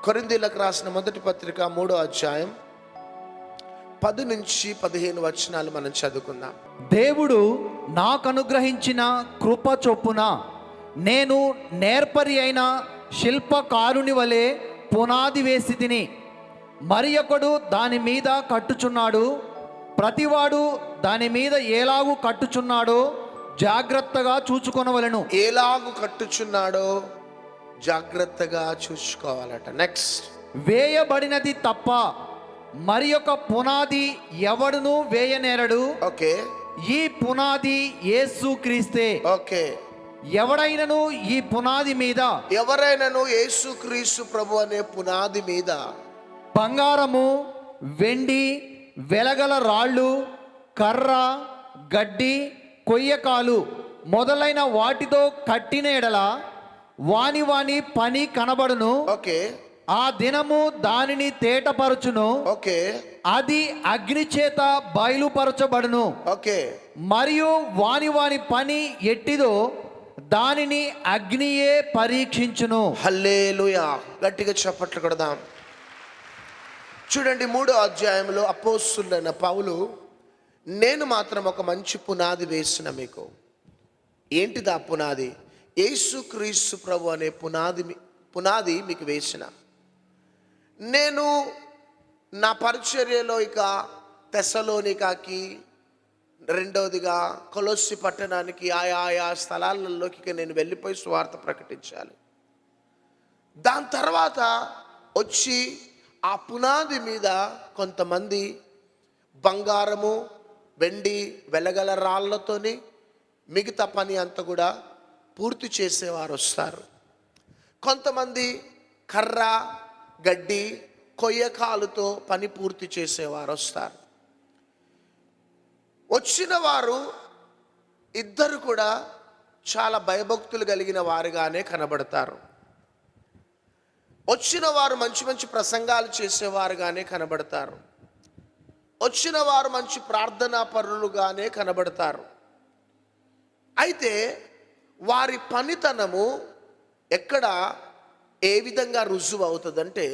కొరింథీయులకు రాసిన మొదటి పత్రిక 3వ అధ్యాయం 10 నుంచి 15 వచనాలు మనం చదువుకుందాం. దేవుడు నాకు అనుగ్రహించిన కృప చొప్పున నేను నేర్పరి అయిన శిల్పకారుని వలె పునాది వేసి తిని, మరి ఒకడు దాని మీద కట్టుచున్నాడు. ప్రతివాడు దాని మీద ఎలాగు కట్టుచున్నాడో జాగ్రత్తగా చూచుకొనవలెను. ఎలాగు కట్టుచున్నాడో జాగ్రత్తగా చూసుకోవాలట. నెక్స్ట్, వేయబడినది తప్ప మరి ఒక పునాది ఎవడును వేయనేరడు. ఓకే, ఈ పునాది యేసు క్రీస్తే. ఓకే, ఎవడైనను ఈ పునాది మీద, ఎవరైనాను యేసుక్రీస్తు ప్రభు అనే పునాది మీద బంగారము, వెండి, వెలగల రాళ్ళు, కర్ర, గడ్డి, కొయ్యకాలు మొదలైన వాటితో కట్టిన ఎడల వాని వాని పని కనబడును. ఓకే, ఆ దినము దానిని తేటపరచును. ఓకే, అది అగ్ని చేత బయలుపరచబడును. ఓకే, మరియు వాని వాని పని ఎట్టిదో దానిని అగ్నియే పరీక్షించును. హల్లెలూయా. గట్టిగా చప్పట్లు కొడదాం. చూడండి, 3వ అధ్యాయంలో అపోస్తలుడైన పౌలు, నేను మాత్రం ఒక మంచి పునాది వేసిన మీకు. ఏంటిది ఆ పునాది? యేసుక్రీస్తు ప్రభు అనే పునాది మీకు వేసిన. నేను నా పరిచర్యలో ఇక తెస్సలోనికాకి, రెండవదిగా కొలొస్సి పట్టణానికి, ఆయా స్థలాలలోకి నేను వెళ్ళిపోయి సువార్త ప్రకటించాలి. దాని తర్వాత వచ్చి ఆ పునాది మీద కొంతమంది బంగారము, వెండి, వెలగల రాళ్లతోని మిగతా పని అంతా కూడా పూర్తి చేసేవారు వస్తారు. కొంతమంది కర్ర, గడ్డి, కొయ్యకాలుతో పని పూర్తి చేసేవారు వస్తారు. వచ్చిన వారు ఇద్దరు కూడా చాలా భయభక్తులు కలిగిన వారుగానే కనబడతారు. వచ్చిన వారు మంచి మంచి ప్రసంగాలు చేసేవారుగానే కనబడతారు. వచ్చిన వారు మంచి ప్రార్థనా పరులుగానే కనబడతారు. అయితే వారి పనితనము ఎక్కడ ఏ విధంగా రుజువు అవుతుందంటే,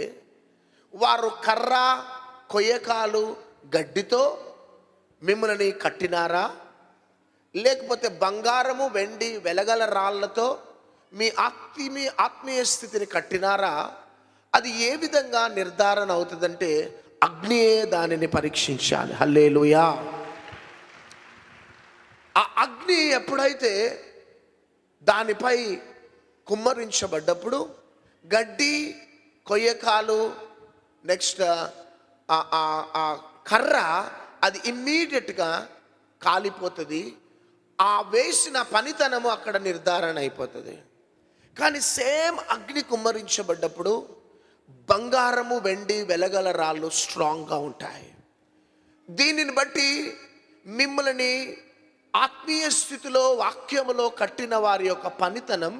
వారు కర్ర, కొయ్యకాలు, గడ్డితో మిమ్మల్ని కట్టినారా, లేకపోతే బంగారము, వెండి, వెలగల రాళ్లతో మీ ఆత్మీయ స్థితిని కట్టినారా, అది ఏ విధంగా నిర్ధారణ అవుతుందంటే అగ్నియే దానిని పరీక్షించాలి. హల్లెలూయా. ఆ అగ్ని ఎప్పుడైతే దానిపై కుమ్మరించబడ్డప్పుడు గడ్డి, కొయ్యకాలు, నెక్స్ట్ ఆ కర్ర, అది ఇమ్మీడియట్గా కాలిపోతుంది. ఆ వేసిన పనితనము అక్కడ నిర్ధారణ అయిపోతుంది. కానీ సేమ్ అగ్ని కుమ్మరించబడ్డప్పుడు బంగారము, వెండి, వెలగల రాళ్ళు స్ట్రాంగ్గా ఉంటాయి. దీనిని బట్టి మిమ్మల్ని ఆత్మీయ స్థితిలో వాక్యములో కట్టిన వారి యొక్క పనితనం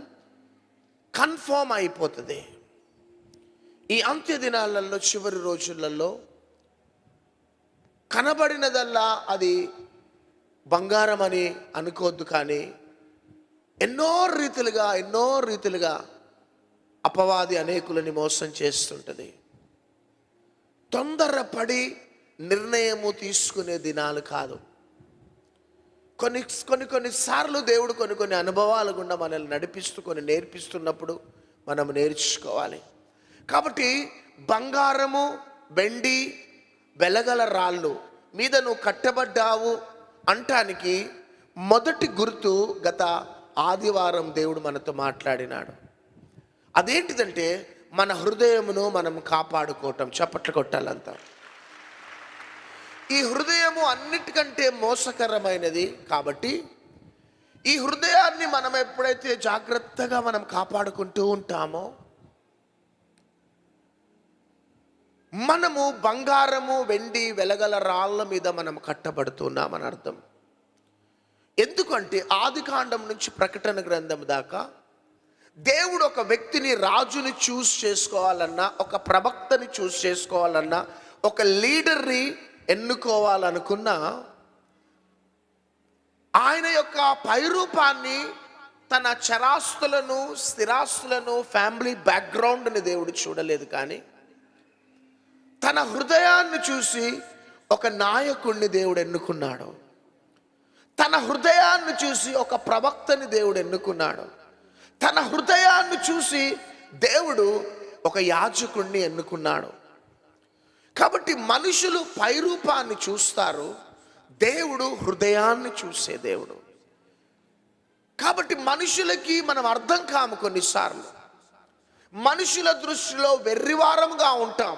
కన్ఫర్మ్ అయిపోతుంది. ఈ అంత్య దినాలలో, చివరి రోజులలో కనబడినదల్లా అది బంగారం అని అనుకోవద్దు. కానీ ఎన్నో రీతిలుగా అపవాది అనేకులని మోసం చేస్తుంటుంది. తొందరపడి నిర్ణయము తీసుకునే దినాలు కాదు. కొన్నిసార్లు దేవుడు కొన్ని అనుభవాల గుండా మనల్ని నడిపిస్తూ నేర్పిస్తున్నప్పుడు మనం నేర్చుకోవాలి. కాబట్టి బంగారము, వెండి, వెలగల రాళ్ళు మీద నువ్వు కట్టబడ్డావు అంటానికి మొదటి గుర్తు గత ఆదివారం దేవుడు మనతో మాట్లాడినాడు. అదేంటిదంటే మన హృదయమును మనం కాపాడుకోవటం. చప్పట్లు కొట్టాలంతా. ఈ హృదయము అన్నిటికంటే మోసకరమైనది. కాబట్టి ఈ హృదయాన్ని మనం ఎప్పుడైతే జాగ్రత్తగా మనం కాపాడుకుంటూ ఉంటామో, మనము బంగారము, వెండి, వెలగల రాళ్ళ మీద మనం కట్టబడుతున్నామని అర్థం. ఎందుకంటే ఆదికాండం నుంచి ప్రకటన గ్రంథం దాకా దేవుడు ఒక వ్యక్తిని, రాజుని చూస్ చేసుకోవాలన్నా, ఒక ప్రవక్తని చూస్ చేసుకోవాలన్నా, ఒక లీడర్ని ఎన్నుకోవాలనుకున్నా ఆయన యొక్క పైరూపాన్ని తన చరాస్తులను, స్థిరాస్తులను, ఫ్యామిలీ బ్యాక్గ్రౌండ్ని దేవుడు చూడలేదు, కానీ తన హృదయాన్ని చూసి ఒక నాయకుడిని దేవుడు ఎన్నుకున్నాడు. తన హృదయాన్ని చూసి ఒక ప్రవక్తని దేవుడు ఎన్నుకున్నాడు. తన హృదయాన్ని చూసి దేవుడు ఒక యాజకుడిని ఎన్నుకున్నాడు. కాబట్టి మనుషులు పైరూపాన్ని చూస్తారు, దేవుడు హృదయాన్ని చూసే దేవుడు. కాబట్టి మనుషులకి మనం అర్థం కాము. కొన్నిసార్లు మనుషుల దృష్టిలో వెర్రివారంగా ఉంటాం.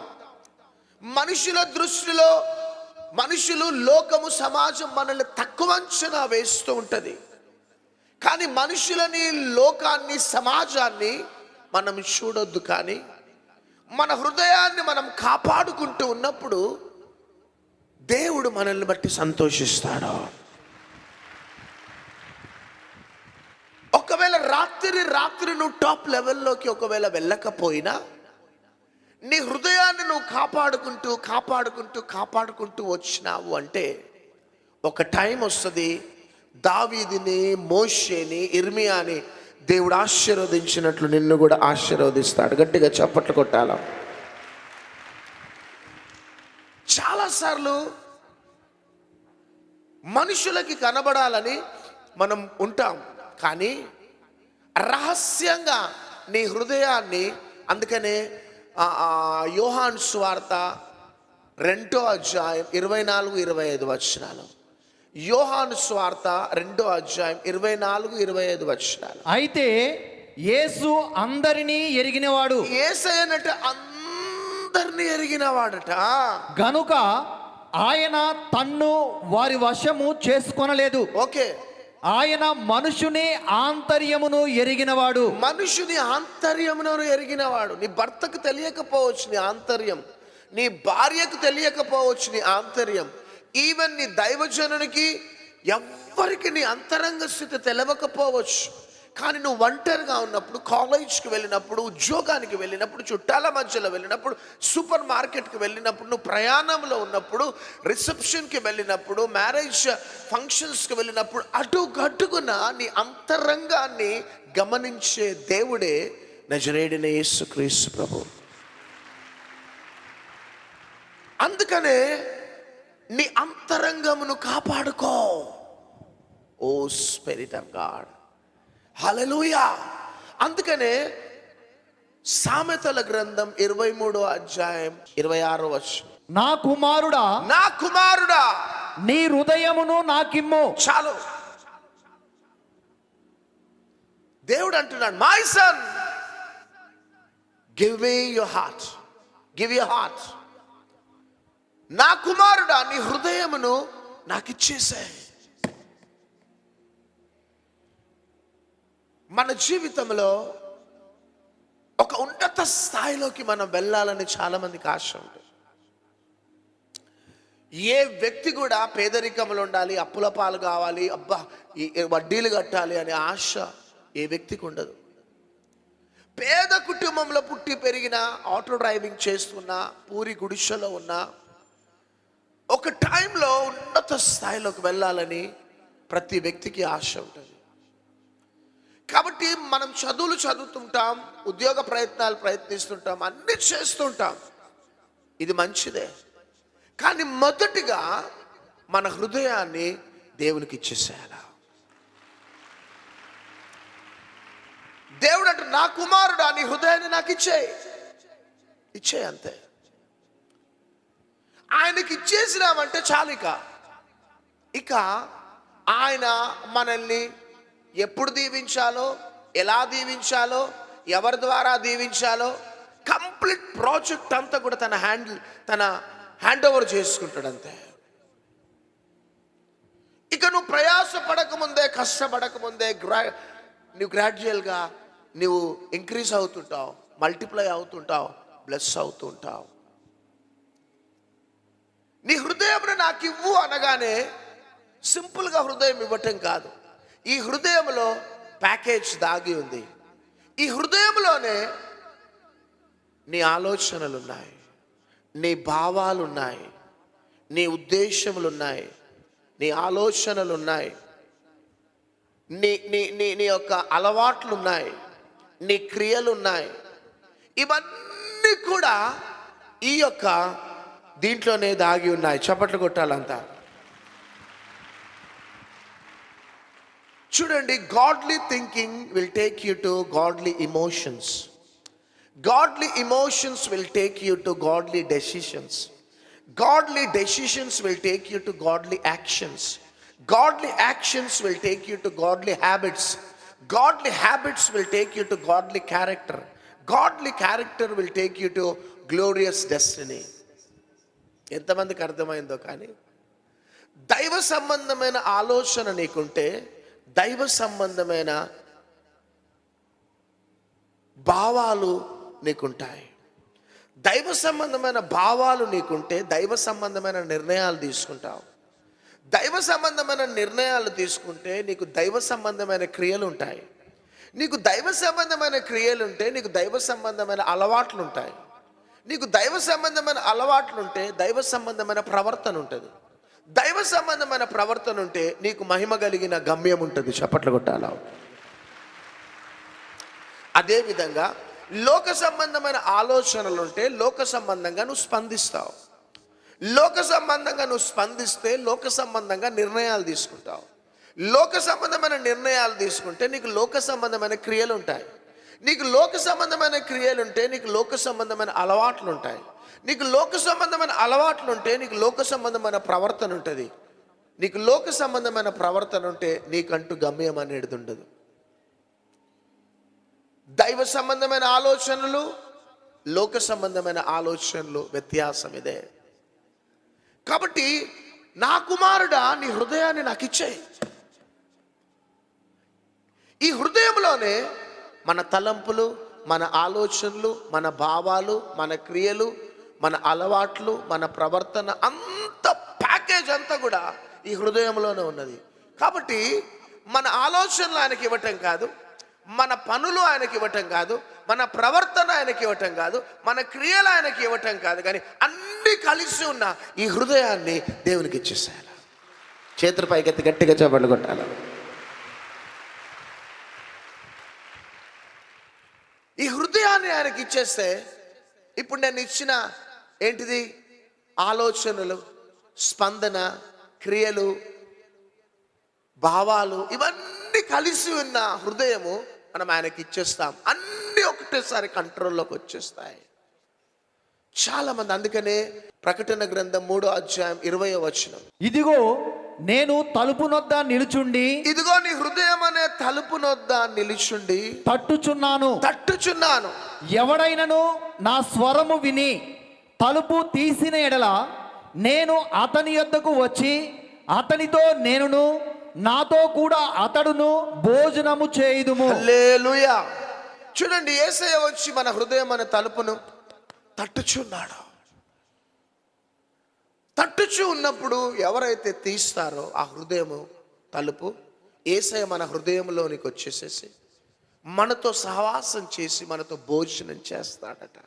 మనుషుల దృష్టిలో మనుషులు, లోకము, సమాజం మనల్ని తక్కువ అంచనా వేస్తూ ఉంటుంది. కానీ మనుషులని, లోకాన్ని, సమాజాన్ని మనం చూడొద్దు. కానీ మన హృదయాన్ని మనం కాపాడుకుంటూ ఉన్నప్పుడు దేవుడు మనల్ని బట్టి సంతోషిస్తాడు. ఒకవేళ రాత్రి నువ్వు టాప్ లెవెల్లోకి ఒకవేళ వెళ్ళకపోయినా, నీ హృదయాన్ని నువ్వు కాపాడుకుంటూ వచ్చినావు అంటే ఒక టైం వస్తుంది, దావీదుని, మోషేని, ఇర్మియాని దేవుడు ఆశీర్వదించినట్లు నిన్ను కూడా ఆశీర్వదిస్తాడు. గట్టిగా చప్పట్లు కొట్టాల. చాలాసార్లు మనుషులకి కనబడాలని మనం ఉంటాం, కానీ రహస్యంగా నీ హృదయాన్ని, అందుకనే యోహాను సువార్త 2వ అధ్యాయం 24-25 వచనాలు. యోహాను సువార్త 2వ అధ్యాయం 24-25 వచనాలు. అయితే యేసు అందరినీ ఎరిగినవాడు. యేసయ్యనట అందరినీ ఎరిగినవాడట. గనుక ఆయన తన్ను వారి వశము చేసుకొనలేదు. ఓకే, ఆయన మనుషుని ఆంతర్యమును ఎరిగినవాడు. మనుషుని ఆంతర్యమును ఎరిగినవాడు. నీ భర్తకు తెలియకపోవచ్చు నీ ఆంతర్యం, నీ భార్యకు తెలియకపోవచ్చు నీ ఆంతర్యం, ఈవెన్ నీ దైవజనునికి ఎవ్వరికి నీ అంతరంగ స్థితి తెలవకపోవచ్చు. కానీ నువ్వు ఒంటరిగా ఉన్నప్పుడు, కాలేజ్కి వెళ్ళినప్పుడు, ఉద్యోగానికి వెళ్ళినప్పుడు, చుట్టాల మధ్యలో వెళ్ళినప్పుడు, సూపర్ మార్కెట్కి వెళ్ళినప్పుడు, నువ్వు ప్రయాణంలో ఉన్నప్పుడు, రిసెప్షన్కి వెళ్ళినప్పుడు, మ్యారేజ్ ఫంక్షన్స్కి వెళ్ళినప్పుడు, అటుగట్టుకున్న నీ అంతరంగాన్ని గమనించే దేవుడే నజరేయుడైన యేసుక్రీస్తు ప్రభు. అందుకనే నీ అంతరంగమును కాపాడుకో. ఓ స్పిరిట్ ఆఫ్ గాడ్, హల్లెలూయా. అందుకనే సామెతల గ్రంథం 23వ అధ్యాయం 26వ వచనం, నా కుమారుడా నీ హృదయమును నాకిమ్ము. చాలు, దేవుడు అంటున్నాడు, my son give me your heart, give your heart. నా కుమారుడా నీ హృదయమును నాకు ఇచ్చేసాయి. మన జీవితంలో ఒక ఉన్నత స్థాయిలోకి మనం వెళ్ళాలని చాలా మందికి ఆశ ఉంటుంది. ఏ వ్యక్తి కూడా పేదరికంలో ఉండాలి, అప్పుల పాలు కావాలి, అబ్బా ఈ వడ్డీలు కట్టాలి అనే ఆశ ఏ వ్యక్తికి ఉండదు. పేద కుటుంబంలో పుట్టి పెరిగిన, ఆటో డ్రైవింగ్ చేస్తున్నా, పూరి గుడిసెలో ఉన్నా, ఒక టైంలో ఉన్నత స్థాయిలోకి వెళ్ళాలని ప్రతి వ్యక్తికి ఆశ ఉంటుంది. కాబట్టి మనం చదువులు చదువుతుంటాం, ఉద్యోగ ప్రయత్నాలు ప్రయత్నిస్తుంటాం, అన్ని చేస్తుంటాం. ఇది మంచిదే. కానీ మొదటిగా మన హృదయాన్ని దేవునికి ఇచ్చేసేయాలి. దేవుడు అంటే, నా కుమారుడా నీ హృదయాన్ని నాకు ఇచ్చేయి అంతే. ఆయనకి ఇచ్చేసినామంటే చాలు. ఇక ఆయన మనల్ని ఎప్పుడు దీవించాలో, ఎలా దీవించాలో, ఎవరి ద్వారా దీవించాలో కంప్లీట్ ప్రాజెక్ట్ అంతా కూడా తన హ్యాండ్ ఓవర్ చేసుకుంటాడు అంతే. ఇక నువ్వు ప్రయాస పడకముందే, కష్టపడకముందే నువ్వు గ్రాడ్యువల్గా నువ్వు ఇంక్రీజ్ అవుతుంటావు, మల్టిప్లై అవుతుంటావు, బ్లెస్ అవుతుంటావు. నీ హృదయం నాకు ఇవ్వు అనగానే సింపుల్గా హృదయం ఇవ్వటం కాదు. ఈ హృదయంలో ప్యాకేజ్ దాగి ఉంది. ఈ హృదయంలోనే నీ ఆలోచనలు ఉన్నాయి, నీ భావాలు ఉన్నాయి, నీ ఉద్దేశములు ఉన్నాయి, నీ ఆలోచనలు ఉన్నాయి. నీ నీ నీ నీ యొక్క అలవాట్లు ఉన్నాయి, నీ క్రియలు ఉన్నాయి, ఇవన్నీ కూడా ఈ యొక్క దీంట్లోనే దాగి ఉన్నాయి. చప్పట్లు కొట్టాలంతా. చూడండి, godly thinking will take you to godly emotions. Godly emotions will take you to godly decisions. Godly decisions will take you to godly actions. Godly actions will take you to godly habits. Godly habits will take you to godly character. Godly character will take you to glorious destiny. ఎంతమందికి అర్థమైందో కానీ, దైవ సంబంధమైన ఆలోచన నీకుంటే, దైవ సంబంధమైన భావాలు నీకుంటాయి. దైవ సంబంధమైన భావాలు నీకుంటే దైవ సంబంధమైన నిర్ణయాలు తీసుకుంటావు. దైవ సంబంధమైన నిర్ణయాలు తీసుకుంటే నీకు దైవ సంబంధమైన క్రియలు ఉంటాయి. నీకు దైవ సంబంధమైన క్రియలు ఉంటే నీకు దైవ సంబంధమైన అలవాట్లు ఉంటాయి. నీకు దైవ సంబంధమైన అలవాట్లు ఉంటే దైవ సంబంధమైన ప్రవర్తన ఉంటుంది. దైవ సంబంధమైన ప్రవర్తన ఉంటే నీకు మహిమ కలిగిన గమ్యం ఉంటుంది. చప్పట్లు కొట్టాలా. అదేవిధంగా లోక సంబంధమైన ఆలోచనలు ఉంటే లోక సంబంధంగా నువ్వు స్పందిస్తావు. లోక సంబంధంగా నువ్వు స్పందిస్తే లోక సంబంధంగా నిర్ణయాలు తీసుకుంటావు. లోక సంబంధమైన నిర్ణయాలు తీసుకుంటే నీకు లోక సంబంధమైన క్రియలు ఉంటాయి. నీకు లోక సంబంధమైన క్రియలు ఉంటే నీకు లోక సంబంధమైన అలవాట్లు ఉంటాయి. నీకు లోక సంబంధమైన అలవాట్లు ఉంటే నీకు లోక సంబంధమైన ప్రవర్తన ఉంటుంది. నీకు లోక సంబంధమైన ప్రవర్తన ఉంటే నీకంటూ గమ్యం అనేది ఉండదు. దైవ సంబంధమైన ఆలోచనలు, లోక సంబంధమైన ఆలోచనలు వ్యత్యాసం ఇదే. కాబట్టి నా కుమారుడా, నీ హృదయాన్ని నాకు ఇచ్చేయి. ఈ హృదయంలోనే మన తలంపులు, మన ఆలోచనలు, మన భావాలు, మన క్రియలు, మన అలవాట్లు, మన ప్రవర్తన, అంత ప్యాకేజ్ అంతా కూడా ఈ హృదయంలోనే ఉన్నది. కాబట్టి మన ఆలోచనలు ఆయనకి ఇవ్వటం కాదు, మన పనులు ఆయనకి ఇవ్వటం కాదు, మన ప్రవర్తన ఆయనకి ఇవ్వటం కాదు, మన క్రియలు ఆయనకి ఇవ్వటం కాదు, కానీ అన్నీ కలిసి ఉన్న ఈ హృదయాన్ని దేవునికి ఇచ్చేసేయాలి. చేతుల పైకెత్తి గట్టిగా చప్పట్లు కొట్టాలి. ఈ హృదయాన్ని ఆయనకి ఇచ్చేస్తే ఇప్పుడు నేను ఇచ్చిన ఏంటిది, ఆలోచనలు, స్పందన, క్రియలు, భావాలు, ఇవన్నీ కలిసి ఉన్న హృదయము మనం ఆయనకి ఇచ్చేస్తాం. అన్నీ ఒకటేసారి కంట్రోల్లోకి వచ్చేస్తాయి. చాలా మంది అందుకనే ప్రకటన గ్రంథం 3వ అధ్యాయం 20వ వచనం, ఇదిగో నేను తలుపు నొద్ద నిలుచుండి, ఇదిగో నీ హృదయం అనే తలుపు నొద్ద నిలుచుండి తట్టుచున్నాను. ఎవడైనను నా స్వరము విని తలుపు తీసిన ఎడల నేను అతని యొద్దకు వచ్చి అతనితో నేనును నాతో కూడా అతడును భోజనము చేయుదుము. హల్లెలూయా. చూడండి, యేసయ్య వచ్చి మన హృదయం అనే తలుపును తట్టుచున్నాడు. తట్టుచు ఉన్నప్పుడు ఎవరైతే తీస్తారో ఆ హృదయము తలుపు, యేసయ్య మన హృదయంలోనికి వచ్చేసేసి మనతో సహవాసం చేసి మనతో భోజనం చేస్తాడట.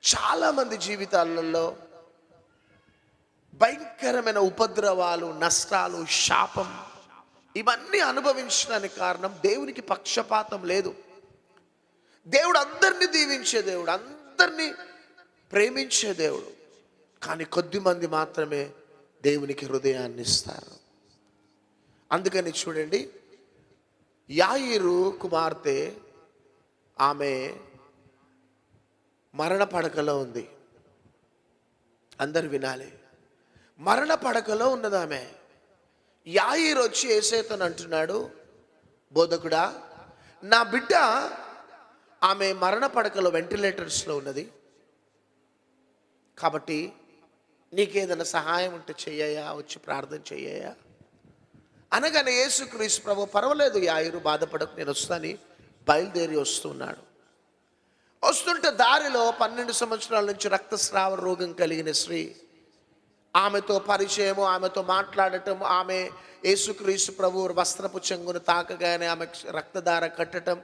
చాలా మంది జీవితాలలో భయంకరమైన ఉపద్రవాలు, నష్టాలు, శాపం, ఇవన్నీ అనుభవించడానికి కారణం దేవునికి పక్షపాతం లేదు. దేవుడు అందరినీ దీవించే దేవుడు, అందరినీ ప్రేమించే దేవుడు. కానీ కొద్దిమంది మాత్రమే దేవునికి హృదయాన్ని ఇస్తారు. అందుకని చూడండి, యాయిరు కుమార్తె, ఆమె మరణ పడకలో ఉంది. అందరు వినాలి, మరణ పడకలో ఉన్నది ఆమె. యాయిరు వచ్చి యేసయ్యతో అంటున్నాడు, బోధకుడా, నా బిడ్డ ఆమె మరణ పడకలో వెంటిలేటర్స్లో ఉన్నది, కాబట్టి నీకేదైనా సహాయం ఉంటే చెయ్యయా, వచ్చి ప్రార్థన చెయ్యయా అనగానే యేసుక్రీస్తు ప్రభు, పర్వాలేదు యాయిరు, బాధపడకు, నేను వస్తాను, బయలుదేరి వస్తున్నాడు. వస్తుంటే దారిలో 12 సంవత్సరాల నుంచి రక్తస్రావ రోగం కలిగిన స్త్రీ, ఆమెతో పరిచయము, ఆమెతో మాట్లాడటం, ఆమె యేసుక్రీస్తు ప్రభు వస్త్రపు చెంగును తాకగానే ఆమె రక్తధార కట్టడం,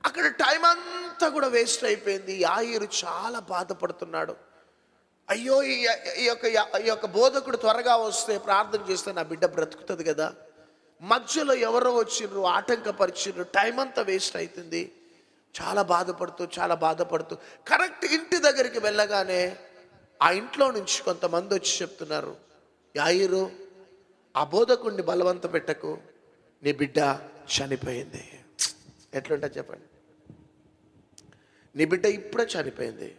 అక్కడ టైం అంతా కూడా వేస్ట్ అయిపోయింది. యాయిరు చాలా బాధపడుతున్నాడు. అయ్యో, ఈ యొక్క బోధకుడు త్వరగా వస్తే ప్రార్థన చేస్తే నా బిడ్డ బ్రతుకుతుంది కదా, మధ్యలో ఎవరో వచ్చిర్రు, ఆటంకపరిచిర్రు, టైం అంతా వేస్ట్ అవుతుంది. చాలా బాధపడుతూ కరెక్ట్ ఇంటి దగ్గరికి వెళ్ళగానే ఆ ఇంట్లో నుంచి కొంతమంది వచ్చి చెప్తున్నారు, యాయిరు, ఆ బోధకుడిని బలవంత పెట్టకు, నీ బిడ్డ చనిపోయింది. ఎట్లుంటా చెప్పండి, నీ బిడ్డ ఇప్పుడే చనిపోయింది,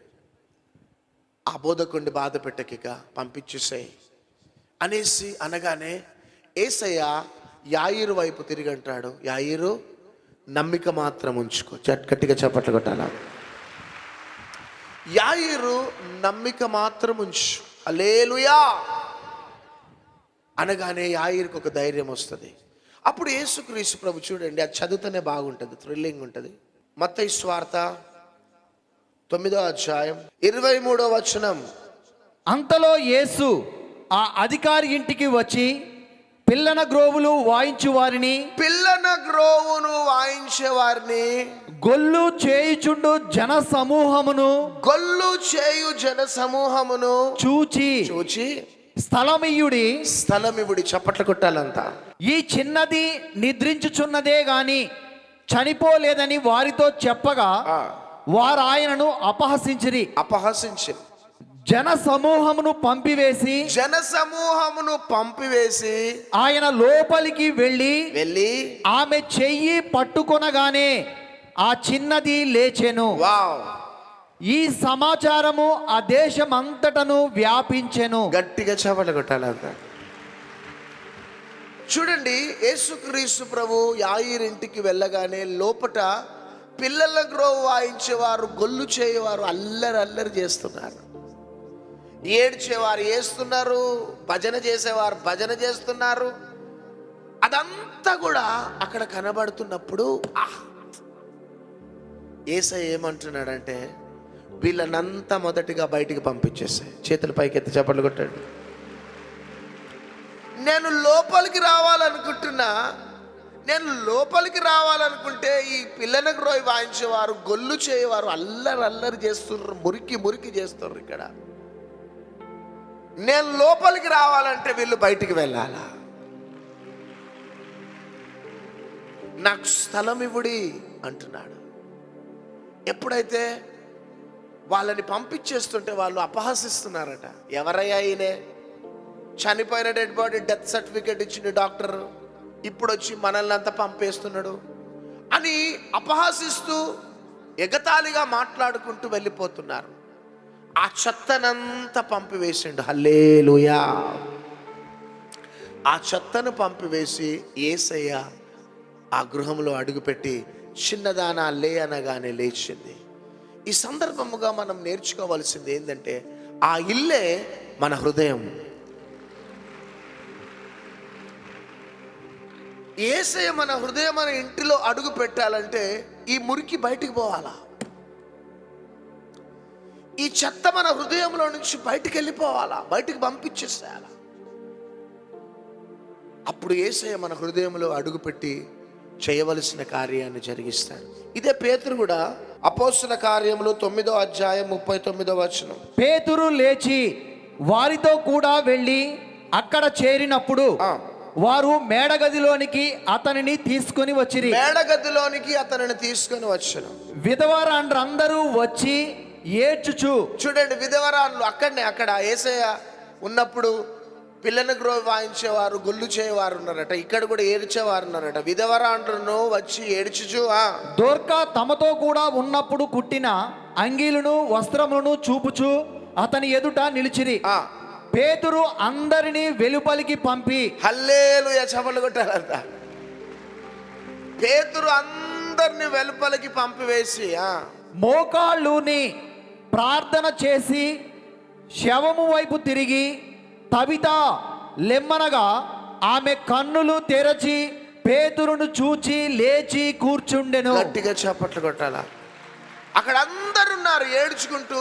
ఆ బోధకుడిని బాధ పెట్టకిక పంపించేసాయి అనేసి అనగానే యేసయ్య యాయిరు వైపు తిరిగి అంటాడు, యాయిరు, నమ్మిక మాత్రం ఉంచుకో. గట్టిగా చప్పట్లు కొట్టాలా. యాయిరు, నమ్మిక మాత్రం ఉంచు, హల్లెలూయా అనగానే యాయిరుకు ఒక ధైర్యం వస్తుంది. అప్పుడు యేసుక్రీస్తు ప్రభు చూడండి, అది చదువుతూనే బాగుంటుంది, థ్రిల్లింగ్ ఉంటుంది. మత్తయి సువార్త 9వ అధ్యాయం 23వ వచనం. అంతలో యేసు ఆ అధికారి ఇంటికి వచ్చి పిల్లన గ్రోవులు వాయించు వారిని గొల్లు చేయుచుండు జన సమూహమును చూచి స్థలమియుడి చప్పట్లు కొట్టాలంతా. ఈ చిన్నది నిద్రించుచున్నదే గాని చనిపోలేదని వారితో చెప్పగా వారు ఆయనను అపహసించిరి. జన సమూహమును పంపివేసి ఆయన లోపలికి వెళ్ళి ఆమె చెయ్యి పట్టుకొనగానే ఆ చిన్నది లేచెను. ఈ సమాచారము ఆ దేశమంతటను వ్యాపించెను. గట్టిగా చప్పట్లు కొట్టాలంతా. చూడండి, యేసుక్రీస్తు ప్రభు యాయిరింటికి వెళ్ళగానే లోపట పిల్లల గ్రోవ్ వాయించేవారు, గొల్లు చేయవారు అల్లరి చేస్తున్నారు, ఏడ్చేవారు ఏస్తున్నారు, భజన చేసేవారు భజన చేస్తున్నారు. అదంతా కూడా అక్కడ కనబడుతున్నప్పుడు యేసయ్య ఏమంటున్నాడంటే, వీళ్ళనంతా మొదటిగా బయటికి పంపించేసాయి. చేతుల పైకెత్తి చప్పట్లు కొట్టాడు. నేను లోపలికి రావాలనుకుంటే ఈ పిల్లలకు రోయి వాయించేవారు, గొల్లు చేయవారు అల్లరి చేస్తున్నారు, మురికి చేస్తున్నారు. ఇక్కడ నేను లోపలికి రావాలంటే వీళ్ళు బయటికి వెళ్ళాలా, నాకు స్థలం ఇవ్వుడి అంటున్నాడు. ఎప్పుడైతే వాళ్ళని పంపించేస్తుంటే వాళ్ళు అపహసిస్తున్నారట. ఎవరయ్యా ఈయనే, చనిపోయిన డెడ్ బాడీ డెత్ సర్టిఫికేట్ ఇచ్చిన డాక్టర్ ఇప్పుడు వచ్చి మనల్ని అంతా పంపేస్తున్నాడు అని అపహసిస్తూ ఎగతాళిగా మాట్లాడుకుంటూ వెళ్ళిపోతున్నారు. ఆ చెత్తనంతా పంపివేసిండు. హల్లెలూయా. ఆ చెత్తను పంపివేసి యేసయ్య ఆ గృహంలో అడుగుపెట్టి చిన్నదానా లే అనగానే లేచింది. ఈ సందర్భముగా మనం నేర్చుకోవాల్సింది ఏంటంటే, ఆ ఇల్లే మన హృదయం. యేసయ్య మన హృదయం మన ఇంటిలో అడుగు పెట్టాలంటే ఈ మురికి బయటికి పోవాలా, ఈ చెత్త మన హృదయంలో నుంచి బయటికి వెళ్ళిపోవాలా, బయటికి పంపించేసేయాలా. అప్పుడు యేసయ్య మన హృదయంలో అడుగుపెట్టి చేయవలసిన కార్యాన్ని జరిగిస్తాడు. ఇదే పేతురు కూడా అపోస్తల కార్యములు 9వ అధ్యాయం 39వ వచనం. పేతురు లేచి వారితో కూడా వెళ్ళి అక్కడ చేరినప్పుడు వారు మేడగదిలోనికి అతనిని తీసుకొని వచ్చారు. విధవరాండ్రందరూ వచ్చి ఏడ్చుచు. చూడండి, విధవరాన్లు అక్కడ యేసయ్య ఉన్నప్పుడు పిల్లని గ్రోవ్ వాయించేవారు, గొల్లు చేయవారు ఉన్నారట, ఇక్కడ కూడా ఏడ్చేవారు ఉన్నారట. విధవరాండ్రును వచ్చి ఏడ్చుచు. దోర్కా తమతో కూడా ఉన్నప్పుడు కుట్టిన అంగీలను వస్త్రములను చూపుచు అతని ఎదుట నిలిచిరి. పేతురు అందరినీ వెలుపలికి పంపి, హల్లెలూయా చప్పట్లు కొట్టాలంట. పేతురు అందరిని వెలుపలికి పంపివేసి మోకాళ్ళుని ప్రార్థన చేసి శవము వైపు తిరిగి తబితా లెమ్మనగా ఆమె కన్నులు తెరచి పేతురును చూచి లేచి కూర్చుండెను. గట్టిగా చప్పట్లు కొట్టాలా. అక్కడ అందరున్నారు ఏడ్చుకుంటూ,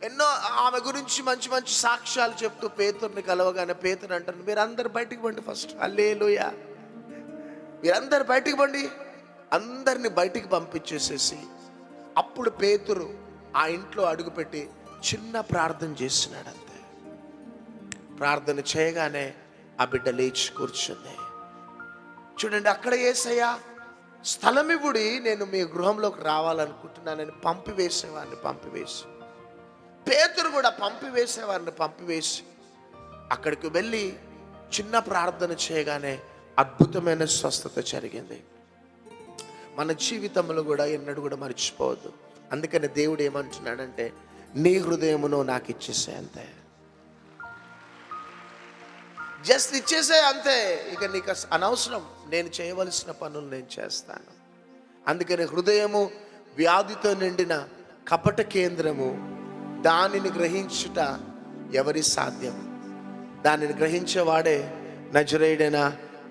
ఎన్నో ఆమె గురించి మంచి సాక్ష్యాలు చెప్తూ పేతురుని కలవగానే పేతురు అంటారు, మీరందరు బయటికి పండి ఫస్ట్. హల్లెలూయా, మీరందరు బయటికి పండి. అందరిని బయటికి పంపించేసేసి అప్పుడు పేతురు ఆ ఇంట్లో అడుగుపెట్టి చిన్న ప్రార్థన చేస్తున్నాడు. అంతే. ప్రార్థన చేయగానే ఆ బిడ్డ లేచి కూర్చుంది. చూడండి, అక్కడ యేసయ్య స్థలం ఇవ్వుడి, నేను మీ గృహంలోకి రావాలనుకుంటున్నానని పంపివేసి పేతురు కూడా పంపివేసి అక్కడికి వెళ్ళి చిన్న ప్రార్థన చేయగానే అద్భుతమైన స్వస్థత జరిగింది. మన జీవితంలో కూడా ఎన్నడూ కూడా మర్చిపోవద్దు. అందుకని దేవుడు ఏమంటున్నాడంటే, నీ హృదయమును నాకు ఇచ్చేసే, అంతే, జస్ట్ ఇచ్చేసే, అంతే. ఇక నీకు అనవసరం, నేను చేయవలసిన పనులు నేను చేస్తాను. అందుకని హృదయము వ్యాధితో నిండిన కపట కేంద్రము, దానిని గ్రహించుట ఎవరి సాధ్యం? దానిని గ్రహించేవాడే నజరేయుడైన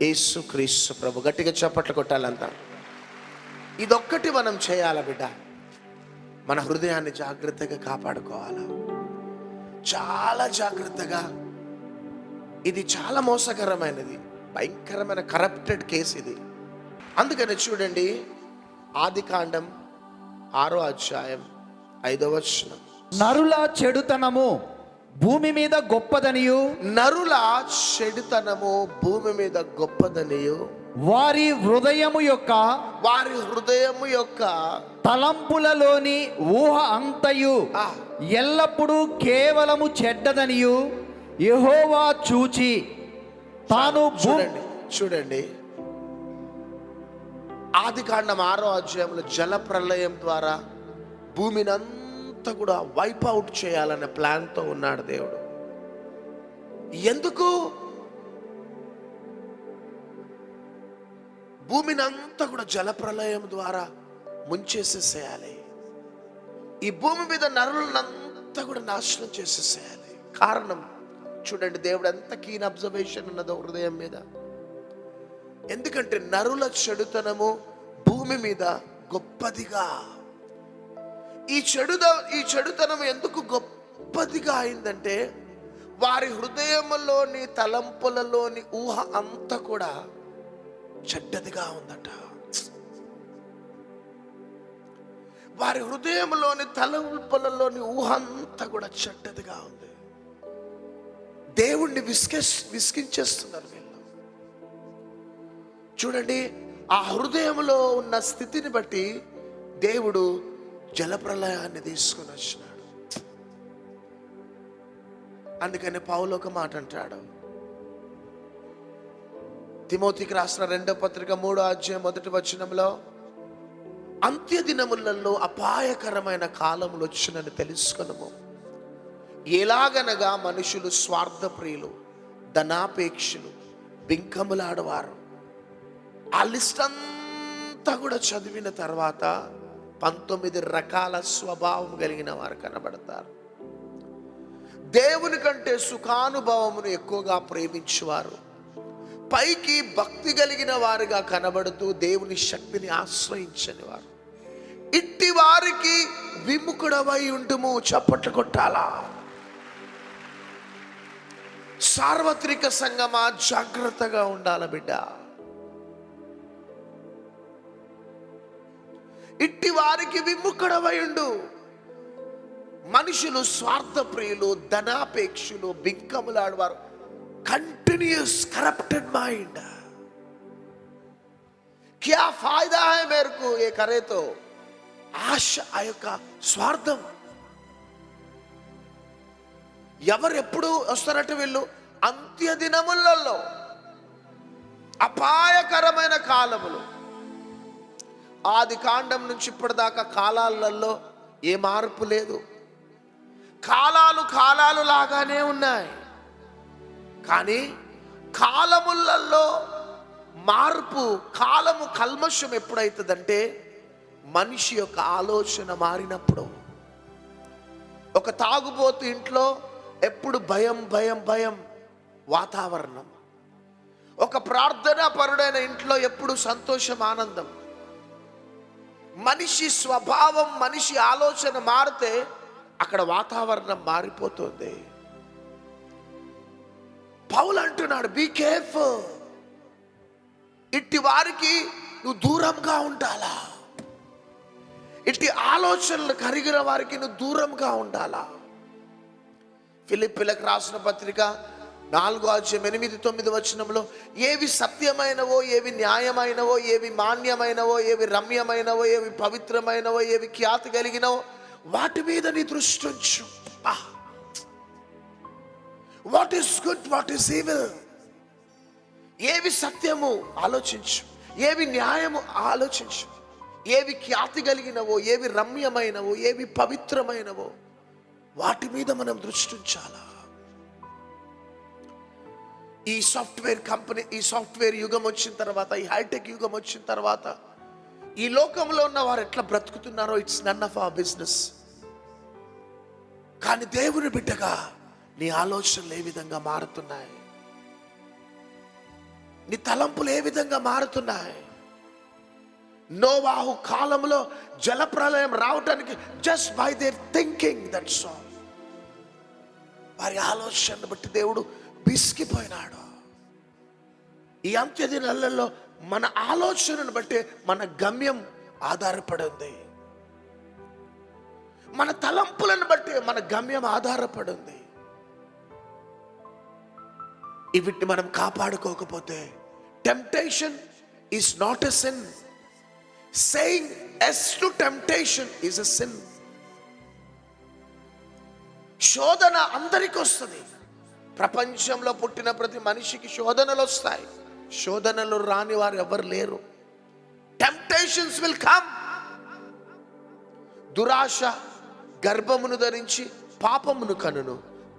యేసుక్రీస్తు ప్రభు. గట్టిగా చప్పట్లు కొట్టాలంతా. ఇదొక్కటి మనం చేయాల బిడ్డ. మన హృదయాన్ని జాగ్రత్తగా కాపాడుకోవాలా, చాలా జాగ్రత్తగా. ఇది చాలా మోసకరమైనది, భయంకరమైన కరప్టెడ్ కేసు ఇది. అందుకని చూడండి, ఆదికాండం 6వ అధ్యాయం 5వ వచనం, నరుల చెడుతనము భూమి మీద గొప్పదనియు, నరుల చెడుతనము భూమి మీద గొప్పదనియు, వారి హృదయము యొక్క తలంపులలోని ఊహ అంతయు ఎల్లప్పుడూ కేవలము చెడ్డదనియు యెహోవా చూచి తాను. చూడండి, ఆదికాండం 6వ అధ్యాయంలో జల ప్రళయం ద్వారా భూమిని అంతా కూడా వైప్ అవుట్ చేయాలనే ప్లాన్తో ఉన్నాడు దేవుడు. ఎందుకు? భూమిని అంతా కూడా జల ప్రళయం ద్వారా ముంచేసేసేయాలి. ఈ భూమి మీద నరులంతా కూడా నాశనం చేసేసేయాలి. కారణం చూడండి, దేవుడు ఎంత కీన్ అబ్జర్వేషన్ ఉన్నదో హృదయం మీద. ఎందుకంటే నరుల చెడుతనము భూమి మీద గొప్పదిగా, ఈ చెడుతనం ఎందుకు గొప్పదిగా అయిందంటే, వారి హృదయములోని తలంపులలోని ఊహ అంతా కూడా చెడ్డదిగా ఉందట. వారి హృదయంలోని తలంపులలోని ఊహ అంతా కూడా చెడ్డదిగా ఉంది. దేవుణ్ణి విసిగించేస్తున్నారు వీళ్ళు. చూడండి, ఆ హృదయంలో ఉన్న స్థితిని బట్టి దేవుడు జలప్రలయాన్ని తీసుకొని వచ్చినాడు. అందుకని పౌలు ఒక మాట అంటాడు, తిమోతికి రాసిన 2వ పత్రిక 3వ అధ్యాయం 1వ వచనంలో, అంత్య దినములలో అపాయకరమైన కాలములు వచ్చునని తెలుసుకొనుము. ఎలాగనగా మనుషులు స్వార్థప్రియులు, ధనాపేక్షులు, బింకములాడవారు. ఆ లిస్ట్ అంతా కూడా చదివిన తర్వాత 19 రకాల స్వభావం కలిగిన వారు కనబడతారు. దేవుని కంటే సుఖానుభవమును ఎక్కువగా ప్రేమించువారు, పైకి భక్తి కలిగిన వారుగా కనబడుతూ దేవుని శక్తిని ఆశ్రయించని వారు, ఇట్టి వారికి విముఖుడవై ఉంటుము. చప్పట్లు కొట్టాలా. సార్వత్రిక సంగమా, జాగ్రత్తగా ఉండాల బిడ్డ. ఇట్టి వారికి విముఖుడవై ఉండు. మనుషులు స్వార్థప్రియులు, ధనాపేక్షులు, బింకములాడవారు, కంటిన్యూస్ करप्टेड माइंड। क्या फायदा है मेरे को ये करे तो? ఆశ, ఆ యొక్క స్వార్థం. ఎవరు ఎప్పుడు వస్తారట వీళ్ళు? అంత్య దినములలో, అపాయకరమైన కాలములు. ఆది కాండం నుంచి ఇప్పటిదాకా కాలాలలో ఏ మార్పు లేదు. కాలాలు లాగానే ఉన్నాయి. కానీ కాలములలో మార్పు, కాలము కల్మషం ఎప్పుడైతుందంటే మనిషి యొక్క ఆలోచన మారినప్పుడు. ఒక తాగుబోతు ఇంట్లో ఎప్పుడు భయం భయం భయం వాతావరణం. ఒక ప్రార్థనా పరుడైన ఇంట్లో ఎప్పుడు సంతోషం, ఆనందం. మనిషి స్వభావం, మనిషి ఆలోచన మారితే అక్కడ వాతావరణం మారిపోతుంది. పౌలు అంటున్నాడు, బీ కేర్ఫుల్. ఇట్టి వారికి నువ్వు దూరంగా ఉండాలా. ఇట్టి ఆలోచనలు కరిగిన వారికి నువ్వు దూరంగా ఉండాలా. ఫిలిప్పీలకు రాసిన పత్రిక 4:8-9 ఏవి సత్యమైనవో, ఏవి న్యాయమైనవో, ఏవి మాన్యమైనవో, ఏవి రమ్యమైనవో, ఏవి పవిత్రమైనవో, ఏవి ఖ్యాతి కలిగినవో వాటి మీద నీ దృష్టి ఉంచు. What is good, what is evil, ఏవి సత్యము ఆలోచించు, ఏవి న్యాయము ఆలోచించు, ఏవి ఖ్యాతి కలిగినవో, ఏవి రమ్యమైనవో, ఏవి పవిత్రమైనవో వాటి మీద మనం దృష్టి ఉంచాలా. ఈ సాఫ్ట్వేర్ కంపెనీ, ఈ సాఫ్ట్వేర్ యుగం వచ్చిన తర్వాత, ఈ హైటెక్ యుగం వచ్చిన తర్వాత ఈ లోకంలో ఉన్న వారు ఎట్లా బ్రతుకుతున్నారో it's none of our business. కానీ దేవుని బిడ్డగా నీ ఆలోచనలు ఏ విధంగా మారుతున్నాయి, నీ తలంపులు ఏ విధంగా మారుతున్నాయి. నోవాహు కాలంలో జలప్రలయం రావటానికి just by their thinking, that's all. వారి ఆలోచనను బట్టి దేవుడు బిసికిపోయినాడు. ఈ అంత్య దినాలలో మన ఆలోచనను బట్టి మన గమ్యం ఆధారపడి ఉంది. మన తలంపులను బట్టి మన గమ్యం ఆధారపడి ఉంది. వీటిని మనం కాపాడుకోకపోతే, temptation is not a sin, saying yes to temptation is a sin. శోధన అందరికీ వస్తుంది. ప్రపంచంలో పుట్టిన ప్రతి మనిషికి శోధనలు వస్తాయి. శోధనలు రాని వారు ఎవరు లేరు. Temptations will come. దురాశ గర్భమును ధరించి పాపమును కనును,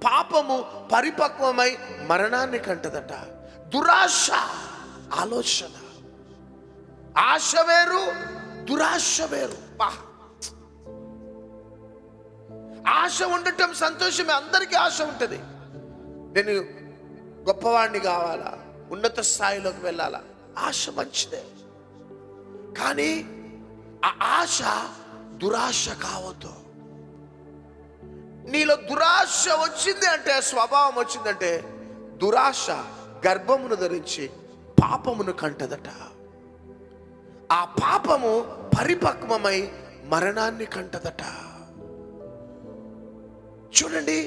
పాపము పరిపక్వమై మరణాన్ని కంటదట. దురాశ ఆలోచన, ఆశ వేరు, దురాశ వేరు. ఆశ ఉండటం సంతోషమే, అందరికీ ఆశ ఉంటుంది. నేను గొప్పవాడిని కావాలా, ఉన్నత స్థాయిలోకి వెళ్ళాలా, ఆశ మంచిదే. కానీ ఆ ఆశ దురాశ కావద్దు. నీలో దురాశ వచ్చింది అంటే, స్వభావం వచ్చిందంటే, దురాశ గర్భమును ధరించి పాపమును కంటదట. ఆ పాపము పరిపక్వమై మరణాన్ని కంటదట. చూడండి,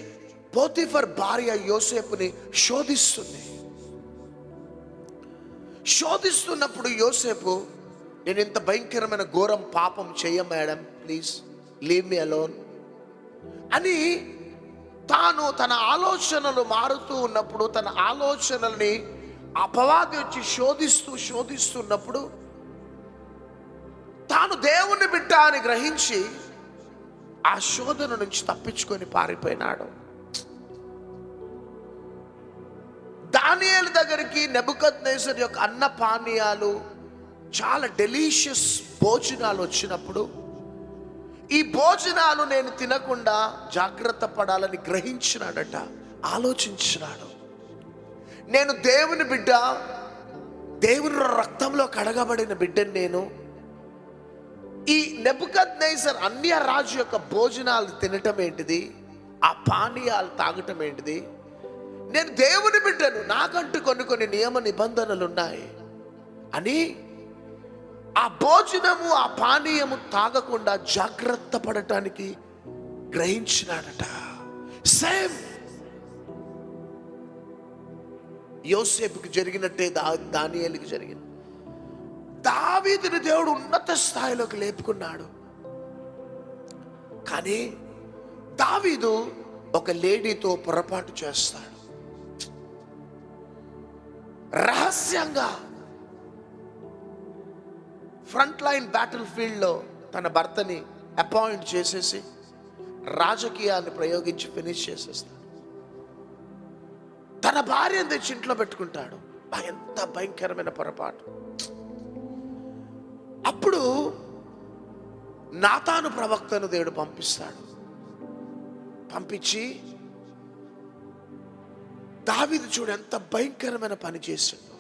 పోతిఫర్ భార్య యోసేపుని శోధిస్తుంది. శోధిస్తున్నప్పుడు యోసేపు, నేను ఇంత భయంకరమైన ఘోరం పాపం చెయ్య madam, please leave me alone అని తాను తన ఆలోచనలు మారుతూ ఉన్నప్పుడు, తన ఆలోచనల్ని అపవాది వచ్చి శోధిస్తున్నప్పుడు తాను దేవుని బిడ్డ అని గ్రహించి ఆ శోధన నుంచి తప్పించుకొని పారిపోయినాడు. దానియేలు దగ్గరికి నెబుకద్నెజర్ యొక్క అన్న పానీయాలు, చాలా డెలీషియస్ భోజనాలు వచ్చినప్పుడు, ఈ భోజనాలు నేను తినకుండా జాగ్రత్త పడాలని గ్రహించినాడట, ఆలోచించినాడు. నేను దేవుని బిడ్డ, దేవుని రక్తంలో కడగబడిన బిడ్డని నేను. ఈ నెబుకద్నెజర్ అన్య రాజు యొక్క భోజనాలు తినటం ఏంటిది, ఆ పానీయాలు తాగటం ఏంటిది? నేను దేవుని బిడ్డను, నాకంటూ కొన్ని నియమ నిబంధనలు ఉన్నాయి అని ఆ భోజనము, ఆ పానీయము తాగకుండా జాగ్రత్త పడటానికి గ్రహించినాడట. సేమ్ యోసేపుకి జరిగినట్టే దానియేలుకి జరిగింది. దావీదుని దేవుడు ఉన్నత స్థాయిలోకి లేపుకున్నాడు. కానీ దావీదు ఒక లేడీతో పొరపాటు చేస్తాడు. రహస్యంగా ఫ్రంట్ లైన్ బ్యాటిల్ ఫీల్డ్లో తన భర్తని అపాయింట్ చేసేసి రాజకీయాన్ని ప్రయోగించి ఫినిష్ చేసేస్తాడు. తన భార్యను తెచ్చి ఇంట్లో పెట్టుకుంటాడు. ఎంత భయంకరమైన పొరపాటు. అప్పుడు నాతాను ప్రవక్తను దేవుడు పంపిస్తాడు. పంపించి, దావీదు చూడు ఎంత భయంకరమైన పని చేసిండు.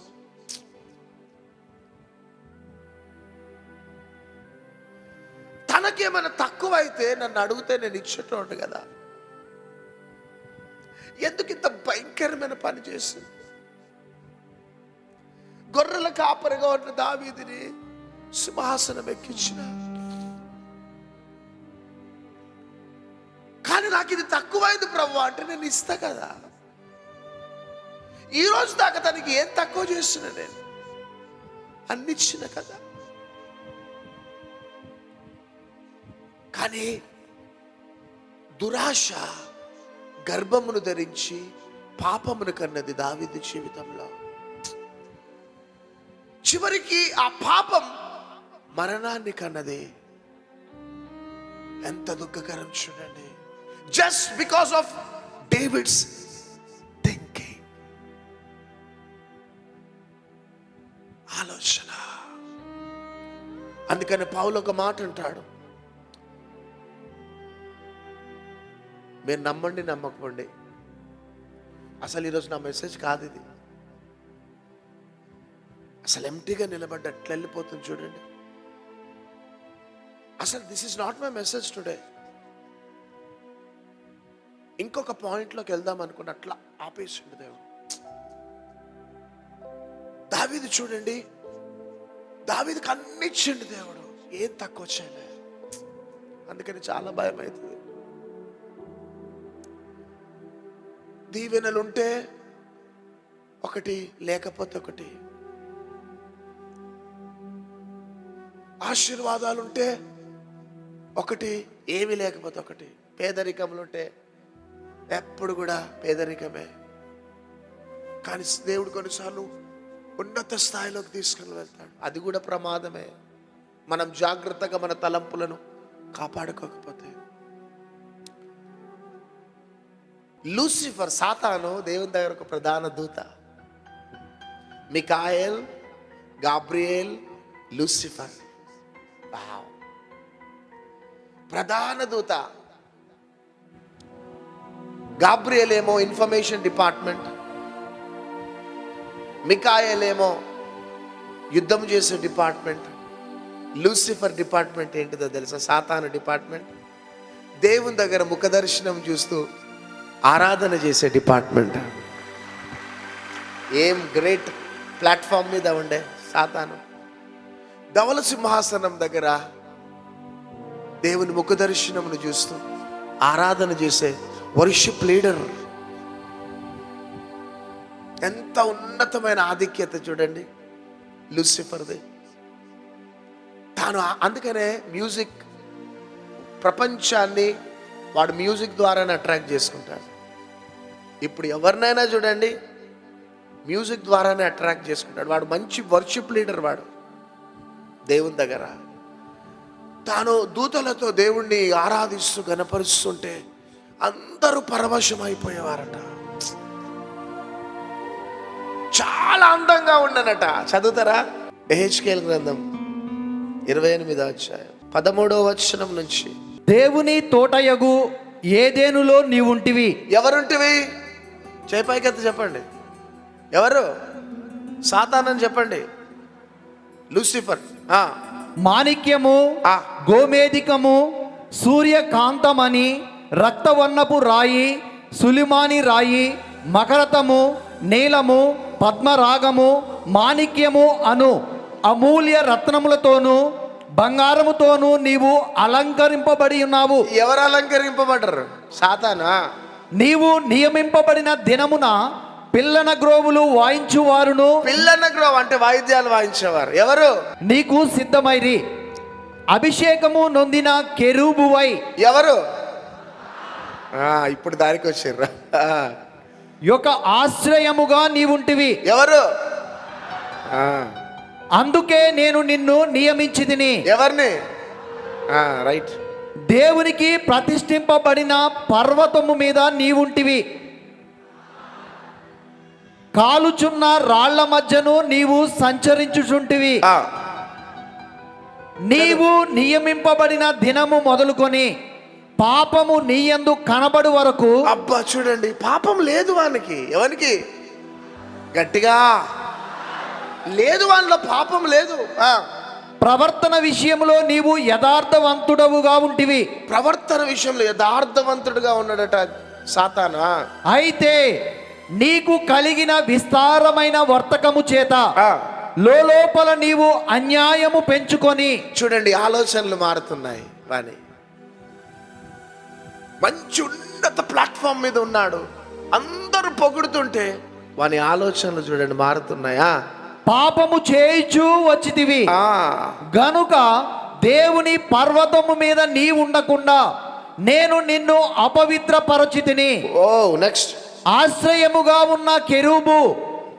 తనకేమైనా తక్కువైతే నన్ను అడిగితే నేను ఇచ్చేటోడు కదా, ఎందుకు ఇంత భయంకరమైన పని చేసింది? గొర్రెల కాపరిగా ఉన్న దావీదుని సింహాసనం ఎక్కించిన, కానీ నాకు ఇది తక్కువైంది ప్రభువా అంటే నేను ఇస్తా కదా. ఈ రోజు దాకా తనకి ఏం తక్కువ చేస్తున్నా నేను? అన్నిచ్చిన కదా. కానీ దురాశ గర్భమును ధరించి పాపమును కన్నది దావీదు జీవితంలో. చివరికి ఆ పాపం మరణాన్ని కన్నది. ఎంత దుఃఖకరం చూడండి. Just because of David's thinking, ఆలోచన. అందుకని పౌలు ఒక మాట అంటాడు, మీరు నమ్మండి నమ్మకపోండి, అసలు ఈరోజు నా మెసేజ్ కాదు ఇది. అసలు ఎంటీగా నిలబడ్డ ఎట్లా వెళ్ళిపోతుంది చూడండి. అసలు this is not my message today. ఇంకొక పాయింట్లోకి వెళ్దాం అనుకుని అట్లా ఆపేసిండు దేవుడు. దావీదు చూడండి, దావీదుకి అన్ని ఇచ్చిండు దేవుడు, ఏం తక్కువ చేయలే. అందుకని చాలా భయం అవుతుంది. దీవెనలుంటే ఒకటి, లేకపోతే ఒకటి. ఆశీర్వాదాలుంటే ఒకటి, ఏమి లేకపోతే ఒకటి. పేదరికములుంటే ఎప్పుడు కూడా పేదరికమే. కానీ దేవుడు కొన్నిసార్లు ఉన్నత స్థాయిలోకి తీసుకుని వెళ్తాడు. అది కూడా ప్రమాదమే, మనం జాగ్రత్తగా మన తలంపులను కాపాడుకోకపోతే. లూసిఫర్, సాతాను దేవుని దగ్గర ఒక ప్రధాన దూత. మికాయేల్, గాబ్రియేల్, లూసిఫర్, ప్రధాన దూత. గాబ్రియేల్ ఏమో ఇన్ఫర్మేషన్ డిపార్ట్మెంట్, మికాయేల్ ఏమో యుద్ధం చేసే డిపార్ట్మెంట్, లూసిఫర్ డిపార్ట్మెంట్ ఏంటిదో తెలుసా? సాతాను డిపార్ట్మెంట్. దేవుని దగ్గర ముఖదర్శనం చూస్తూ ఆరాధన చేసే డిపార్ట్మెంట్. ఏం గ్రేట్ ప్లాట్ఫామ్ మీద ఉండే సాతాను. ధవల సింహాసనం దగ్గర దేవుని ముఖదర్శనమును చూస్తూ ఆరాధన చేసే వర్షిప్ లీడర్. ఎంత ఉన్నతమైన ఆధిక్యత చూడండి లూసిఫర్ది. తాను అందుకనే మ్యూజిక్ ప్రపంచాన్ని వాడు మ్యూజిక్ ద్వారానే అట్రాక్ట్ చేసుకుంటాడు. ఇప్పుడు ఎవరినైనా చూడండి మ్యూజిక్ ద్వారానే అట్రాక్ట్ చేసుకుంటాడు. వాడు మంచి వర్షిప్ లీడర్. వాడు దేవుని దగ్గర తాను దూతలతో దేవుణ్ణి ఆరాధిస్తూ గణపరుస్తుంటే అందరూ పరవశం అయిపోయేవారట. చాలా అందంగా ఉండనట. చదువుతారా? ఎహెచ్కేల్ గ్రంథం 28వ అధ్యాయం 13వ వచనం నుంచి. దేవుని తోటయగు ఏదెనులో నీవుంటివి. ఎవరుంటివి? చేపైకెత్తి చెప్పండి. ఎవరు? సాతానని చెప్పండి. లూసిఫర్. మాణిక్యము, గోమేధికము, సూర్యకాంతమని, రక్తవర్ణపు రాయి, సులిమాని రాయి, మకరతము, నీలము, పద్మరాగము, మాణిక్యము అను అమూల్య రత్నములతోనూ బంగారముతోనూ నీవు అలంకరింపబడి ఉన్నావు. ఎవరు అలంకరింపబడ్డారు? సాతానా. నీవు నియమింపబడిన దినమున పిల్లన గ్రోవులు వాయించువారును. పిల్లన గ్రోవ్ అంటే వాయిద్యాలు వాయించేవారు. ఎవరు? నీకు సిద్ధమైరి. అభిషేకము నొందిన కెరూబువై. ఎవరు? ఇప్పుడు దానికి వచ్చారు. యొక్క ఆశ్రయముగా నీవుంటివి. ఎవరు? అందుకే నేను నిన్ను నియమించితిని. ఎవరిని? రైట్. దేవునికి ప్రతిష్ఠింపబడిన పర్వతము మీద నీవుంటివి. కాలుచున్న రాళ్ల మధ్యను నీవు సంచరించుచుంటివి. నీవు నియమింపబడిన దినము మొదలుకొని పాపము నీయందు కనబడు వరకు. అబ్బా చూడండి, పాపం లేదు వానికి. ఎవరికి? గట్టిగా లేదు, వాళ్ళలో పాపం లేదు. ప్రవర్తన విషయంలో నీవు యథార్థవంతుడవుగా ఉంటివి. ప్రవర్తన విషయంలో యథార్థవంతుడుగా ఉన్నాడట సాతానా. అయితే నీకు కలిగిన విస్తారమైన వర్తకము చేత లోపల నీవు అన్యాయము పెంచుకొని. చూడండి, ఆలోచనలు మారుతున్నాయి. వాని మంచి ఉన్నత ప్లాట్ఫామ్ మీద ఉన్నాడు, అందరూ పొగుడుతుంటే వాని ఆలోచనలు చూడండి మారుతున్నాయా. పాపము చేయిచు వచ్చితివి ఆ, గనుక దేవుని పర్వతము మీద నీ ఉండకుండా నేను నిన్ను అపవిత్రపరచితిని. ఓ నెక్స్ట్. ఆశ్రయముగా ఉన్న కెరూబు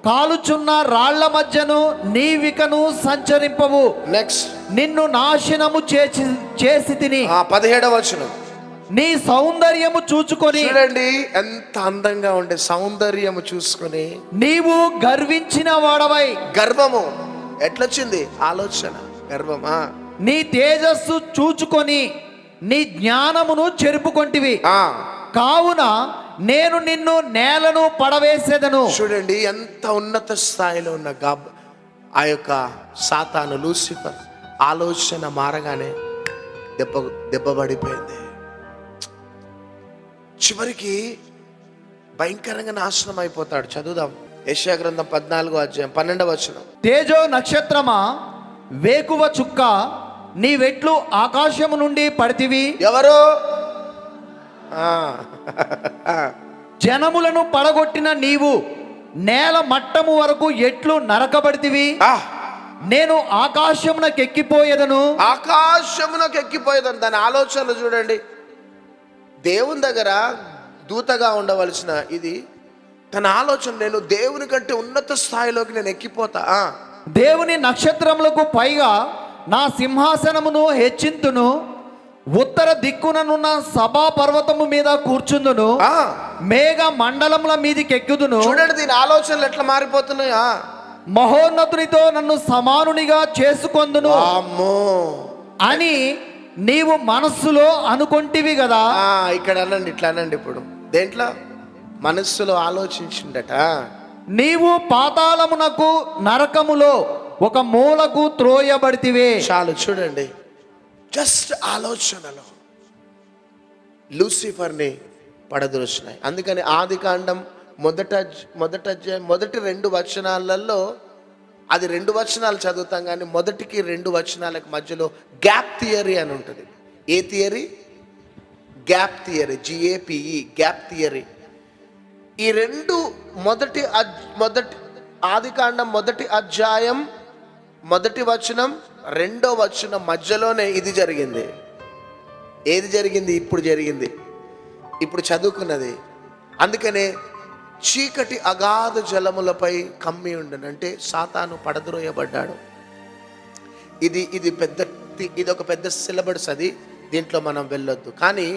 కాలుచున్న రాళ్ల మధ్యను నీవికను సంచరింపవు. నెక్స్ట్. నిన్ను నాశనము చేసి తిని 17వ వచనం నీ సౌందర్యము చూచుకొని. చూడండి ఎంత అందంగా ఉండే సౌందర్యము చూసుకొని నీవు గర్వించిన వాడవై. గర్వము ఎట్లొచ్చింది? ఆలోచన, గర్వమా. నీ తేజస్సు చూచుకొని నీ జ్ఞానమును చెరుపుకొంటివి. కావున నేను నిన్ను నేలను పడవేసేదను. చూడండి ఎంత ఉన్నత స్థాయిలో ఉన్న ఆ యొక్క సాతాను లూసిఫర్ ఆలోచన మారగానే దెబ్బపడిపోయింది. చివరికి భయంకరంగా నాశనం అయిపోతాడు. చదువుదాం యెషయా గ్రంథం 14వ అధ్యాయం 12వ వచనం. తేజో నక్షత్రమా, వేకువ చుక్క, నీ వెట్లు ఆకాశము నుండి పడితివి. ఎవరు? జనములను పడగొట్టిన నీవు నేల మట్టము వరకు ఎట్లు నరకబడితివి. నేను ఆకాశమునకు ఎక్కిపోయేదను. ఆకాశమునకు ఎక్కిపోయేదను. దాని ఆలోచనలు చూడండి. దేవుని దగ్గర దూతగా ఉండవలసిన ఇది తన ఆలోచన, నేను దేవుని కంటే ఉన్నత స్థాయిలోకి నేను ఎక్కిపోతా. దేవుని నక్షత్రములకు పైగా నా సింహాసనమును హెచ్చింతును. ఉత్తర దిక్కుననున్న సభా పర్వతము మీద కూర్చుందును. మేఘ మండలముల మీదికి ఎక్కుదును. చూడండి దీని ఆలోచనలు ఎట్లా మారిపోతున్నాయా. మహోన్నతునితో నన్ను సమానునిగా చేసుకొందును అని నీవు మనస్సులో అనుకొంటివి కదా. ఇక్కడ అనండి, ఇట్లా అనండి. ఇప్పుడు దేంట్లో మనస్సులో ఆలోచించిండట. నీవు పాతాళమునకు నరకములో ఒక మూలకు త్రోయబడితివే. చాలు చూడండి, జస్ట్ ఆలోచనలో లూసిఫర్ని పడదోసినాయి. అందుకని ఆదికాండం మొదటి 2 వచనాలలో, అది 2 వచనాలు చదువుతాం కానీ మొదటికి 2 వచనాలకు మధ్యలో గ్యాప్ థియరీ అని ఉంటుంది. ఏ theory? Gap theory, GAPE, gap theory. ఈ 2 మొదటి ఆదికాండం 1వ అధ్యాయం 1వ వచనం 2వ వచనం మధ్యలోనే ఇది జరిగింది. ఏది జరిగింది? ఇప్పుడు జరిగింది, ఇప్పుడు చదువుకున్నది. అందుకనే చీకటి అగాధ జలములపై కమ్మి ఉండను, అంటే సాతాను పడద్రోయబడ్డాడు. ఇది ఒక పెద్ద సిలబస్. అది దీంట్లో మనం వెళ్ళొద్దు. కానీ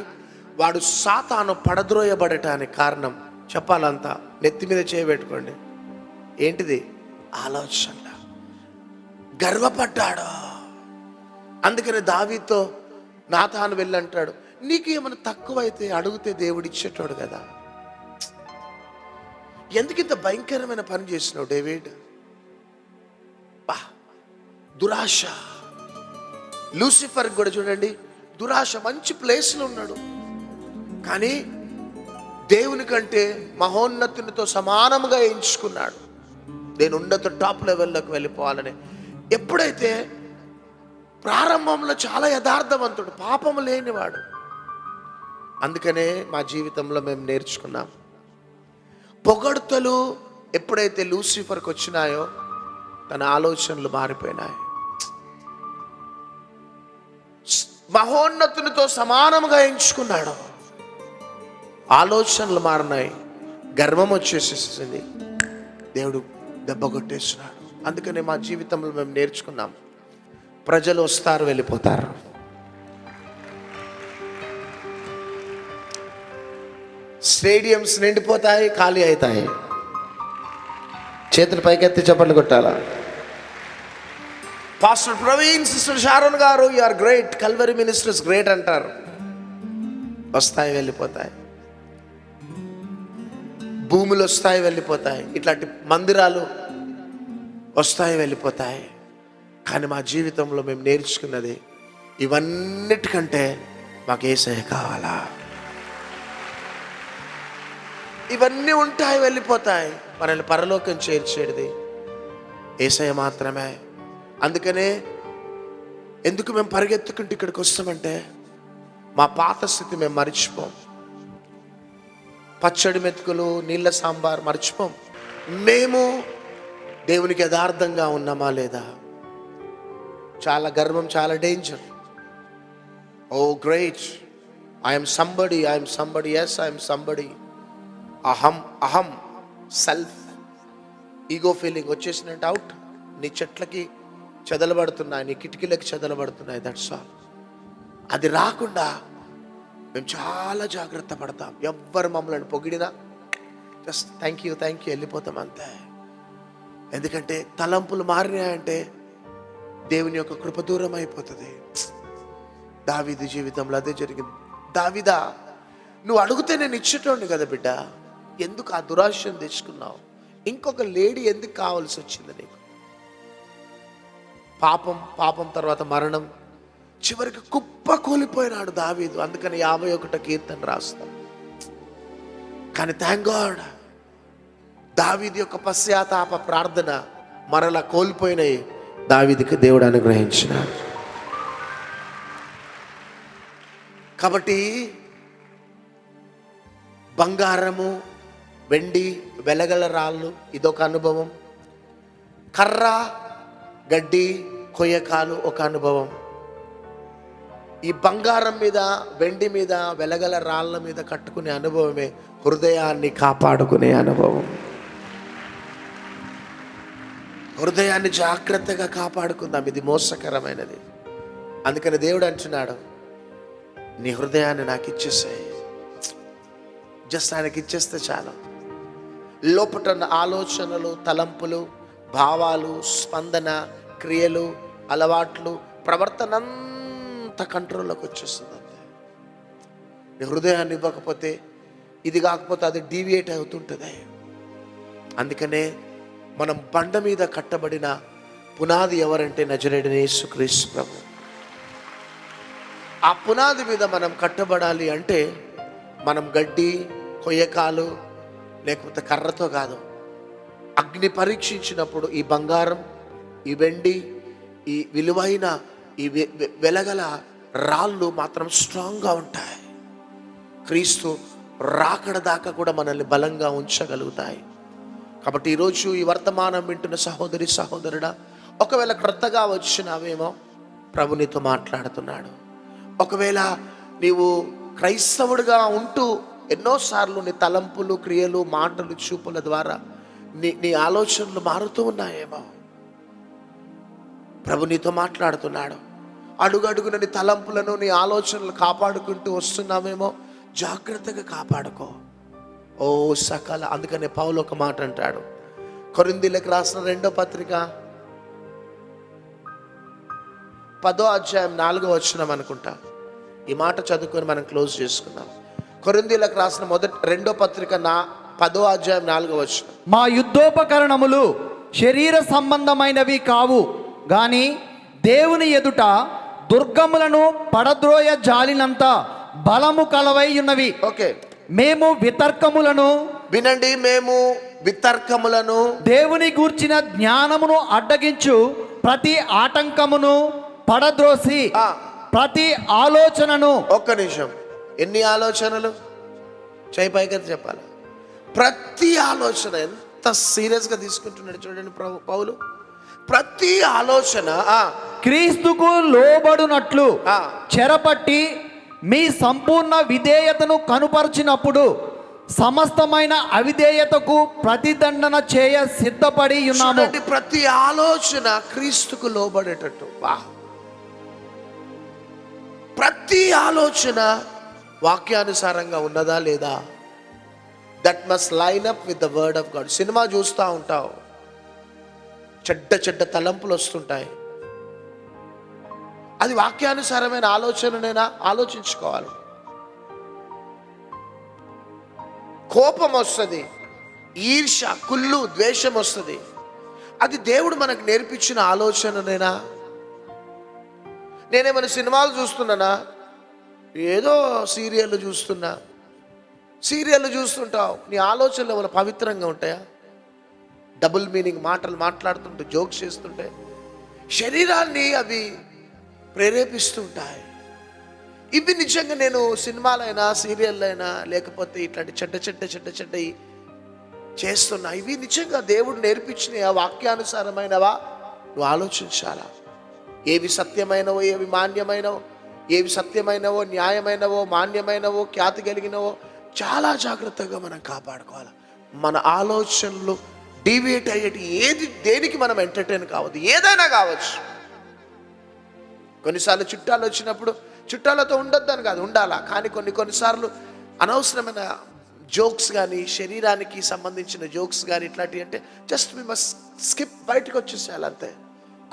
వాడు సాతాను పడద్రోయబడటానికి కారణం చెప్పాలంతా నెత్తి మీద చేయబెట్టుకోండి. ఏంటిది? ఆలోచన. గర్వపడ్డాడు. అందుకని దావీదుతో నాతాను వెళ్ళంటాడు, నీకు ఏమైనా తక్కువైతే అడిగితే దేవుడు ఇచ్చేటోడు కదా, ఎందుకు ఇంత భయంకరమైన పని చేసినావు డేవిడ్? దురాశ. లూసిఫర్ కూడా చూడండి దురాశ. మంచి ప్లేస్లో ఉన్నాడు కానీ దేవుని కంటే మహోన్నతునితో సమానముగా ఎంచుకున్నాడు. నేను ఉన్నత టాప్ లెవెల్లోకి వెళ్ళిపోవాలని. ఎప్పుడైతే ప్రారంభంలో చాలా యథార్థవంతుడు, పాపము లేనివాడు. అందుకనే మా జీవితంలో మేము నేర్చుకున్నాం, పొగడ్తలు ఎప్పుడైతే లూసిఫర్కి వచ్చినాయో తన ఆలోచనలు మారిపోయినాయి. మహోన్నతునితో సమానంగా ఎంచుకున్నాడు, ఆలోచనలు మారినాయి, గర్వం వచ్చేసేసింది, దేవుడు దెబ్బ కొట్టేస్తున్నాడు. అందుకని మా జీవితంలో మేము నేర్చుకున్నాం, ప్రజలు వస్తారు వెళ్ళిపోతారు, స్టేడియంస్ నిండిపోతాయి, ఖాళీ అవుతాయి. చేతులు పైకెత్తి చప్పట్లు కొట్టాలా. పాస్టర్ ప్రవీణ్, సిస్టర్ షారోన్ గారు, you are great, Calvary ministers great అంటారు. వస్తాయి వెళ్ళిపోతాయి, భూములు వస్తాయి వెళ్ళిపోతాయి, ఇట్లాంటి మందిరాలు వస్తాయి వెళ్ళిపోతాయి. కానీ మా జీవితంలో మేము నేర్చుకున్నది, ఇవన్నిటికంటే మాకు యేసయ్య కావాలా. ఇవన్నీ ఉంటాయి వెళ్ళిపోతాయి, మనల్ని పరలోకం చేర్చేది యేసయ్య మాత్రమే. అందుకనే ఎందుకు మేము పరిగెత్తుకుంటూ ఇక్కడికి వస్తామంటే మా పాత స్థితి మేము మర్చిపోం. పచ్చడి మెతుకులు, నీళ్ళ సాంబార్ మర్చిపోం. మేము దేవునికి యథార్థంగా ఉన్నామా లేదా? చాలా గర్వం, చాలా danger. Oh great, I'm somebody, yes I'm somebody. అహం సెల్ఫ్ ఈగో ఫీలింగ్ వచ్చేసినట్టు అవుట్. నీ చెట్లకి చెదలబడుతున్నాయి, నీ కిటికీలకి చెదలబడుతున్నాయి. That's all. అది రాకుండా మేము చాలా జాగ్రత్త పడతాం. ఎవ్వరు మమ్మల్ని పొగిడినా జస్ట్ థ్యాంక్ యూ వెళ్ళిపోతాం అంతే. ఎందుకంటే తలంపులు మారినాయంటే దేవుని యొక్క కృప దూరం అయిపోతుంది. దావీదు జీవితంలో అదే జరిగింది. దావీదా, నువ్వు అడిగితే నేను ఇచ్చేటోడిని కదా బిడ్డ, ఎందుకు ఆ దురాశను తెచ్చుకున్నావు? ఇంకొక లేడీ ఎందుకు కావాల్సి వచ్చింది నీకు? పాపం తర్వాత మరణం, చివరికి కుప్ప కూలిపోయినాడు దావీదు. అందుకని 51 కీర్తన రాస్తాం. కానీ థ్యాంక్ గాడ్, దావీదు యొక్క పశ్చాత్తాప ప్రార్థన మరలా కోల్పోయినాయి దావీదుకి దేవుడు అనుగ్రహించినాడు. కాబట్టి బంగారము, వెండి, వెలగల రాళ్ళు ఇదొక అనుభవం. కర్ర, గడ్డి, కొయ్యకాలు ఒక అనుభవం. ఈ బంగారం మీద, వెండి మీద, వెలగల రాళ్ళ మీద కట్టుకునే అనుభవమే హృదయాన్ని కాపాడుకునే అనుభవం. హృదయాన్ని జాగ్రత్తగా కాపాడుకుందాం, ఇది మోసకరమైనది. అందుకని దేవుడు అంటున్నాడు, నీ హృదయాన్ని నాకు ఇచ్చేసాయి. జస్ట్ ఆయనకి ఇచ్చేస్తే చాలు. లోపట ఆలోచనలు, తలంపులు, భావాలు, స్పందన, క్రియలు, అలవాట్లు, ప్రవర్తన అంతా కంట్రోల్లోకి వచ్చేస్తుంది అంతే. నీ హృదయాన్ని ఇవ్వకపోతే, ఇది కాకపోతే అది డీవియేట్ అవుతుంటుంది. అందుకనే మనం బండ మీద కట్టబడిన పునాది ఎవరంటే నజరేయుడైన యేసుక్రీస్తు ప్రభు. ఆ పునాది మీద మనం కట్టబడాలి అంటే మనం గడ్డి, కొయ్యకాలు లేకపోతే కర్రతో కాదు. అగ్ని పరీక్షించినప్పుడు ఈ బంగారం, ఈ వెండి, ఈ విలువైన ఈ వెలగల రాళ్ళు మాత్రం స్ట్రాంగ్గా ఉంటాయి. క్రీస్తు రాకడ దాకా కూడా మనల్ని బలంగా ఉంచగలుగుతాయి. కాబట్టి ఈరోజు ఈ వర్తమానం వింటున్న సహోదరి, సహోదరుడా, ఒకవేళ క్రొత్తగా వచ్చినావేమో ప్రభు నీతో మాట్లాడుతున్నాడు. ఒకవేళ నీవు క్రైస్తవుడిగా ఉంటూ ఎన్నోసార్లు నీ తలంపులు, క్రియలు, మాటలు, చూపుల ద్వారా నీ ఆలోచనలు మారుతూ ఉన్నాయేమో ప్రభు నీతో మాట్లాడుతున్నాడు. అడుగడుగున నీ తలంపులను, నీ ఆలోచనలు కాపాడుకుంటూ వస్తున్నామేమో, జాగ్రత్తగా కాపాడుకో. ఓ సకల. అందుకనే పౌలు ఒక మాట అంటాడు, కొరింథీయులకు రాసిన 2వ పత్రిక 10వ అధ్యాయం 4వ వచనం అనుకుంటా. ఈ మాట చదువుకొని మనం క్లోజ్ చేసుకుందాం. కొరింథీయులకు రాసిన 2వ పత్రిక 10వ అధ్యాయం 4వ వచనం. మా యుద్ధోపకరణములు శరీర సంబంధమైనవి కావు గాని దేవుని ఎదుట దుర్గములను పడద్రోయ జాలినంత బలము కలవై ఉన్నవి. ఓకే, మేము వితర్కములను, వినండి, మేము వితర్కములను, దేవుని గూర్చిన జ్ఞానమును అడ్డగించు ప్రతి ఆటంకమును పడద్రోసి ప్రతి ఆలోచనను. ఒక్క నిమిషం, ఎన్ని ఆలోచనలు? చేయి పైకి చెప్పాలి. ప్రతి ఆలోచన ఎంత సీరియస్గా తీసుకుంటున్నాడు చూడండి పౌలు. ప్రతి ఆలోచన క్రీస్తుకు లోబడునట్లు చెరపట్టి మీ సంపూర్ణ విధేయతను కనుపరిచినప్పుడు సమస్తమైన అవిధేయతకు ప్రతిదండన చేయ సిద్ధపడి ఉన్నాము. ప్రతి ఆలోచన క్రీస్తుకు లోబడేటట్టు. ప్రతి ఆలోచన వాక్యానుసారంగా ఉన్నదా లేదా? That must line up with the word of God. Cinema చూస్తూ ఉంటావు, చెడ్డ తలంపులు వస్తుంటాయి. అది వాక్యానుసారమైన ఆలోచననేనా? ఆలోచించుకోవాలి. కోపం వస్తుంది, ఈర్ష, కుళ్ళు, ద్వేషం వస్తుంది. అది దేవుడు మనకు నేర్పించిన ఆలోచననేనా? నేనేమైనా సినిమాలు చూస్తున్నానా? ఏదో సీరియల్ చూస్తుంటావు. నీ ఆలోచనలు ఏమైనా పవిత్రంగా ఉంటాయా? డబుల్ మీనింగ్ మాటలు మాట్లాడుతుంటే, జోక్స్ చేస్తుంటే శరీరాన్ని అవి ప్రేరేపిస్తుంటాయి. ఇవి నిజంగా నేను సినిమాలైనా, సీరియల్ అయినా, లేకపోతే ఇట్లాంటి చెడ్డ చేస్తున్నా, ఇవి నిజంగా దేవుడు నేర్పించిన వాక్యానుసారమైనవా? నువ్వు ఆలోచించాలా. ఏవి సత్యమైనవో, ఏవి మాన్యమైనవో, ఏవి సత్యమైనవో, న్యాయమైనవో, మాన్యమైనవో, ఖ్యాతి కలిగినవో చాలా జాగ్రత్తగా మనం కాపాడుకోవాలి. మన ఆలోచనలు డీవియేట్ అయ్యేటి దేనికి మనం ఎంటర్టైన్ కావద్దు. ఏదైనా కావచ్చు. కొన్నిసార్లు చుట్టాలు వచ్చినప్పుడు చుట్టాలతో ఉండొద్దని కాదు, ఉండాలా. కానీ కొన్నిసార్లు అనవసరమైన జోక్స్ కానీ, శరీరానికి సంబంధించిన జోక్స్ కానీ ఇట్లాంటివి అంటే జస్ట్ వి మస్ట్ స్కిప్, బయటకు వచ్చేసేయాలి అంతే.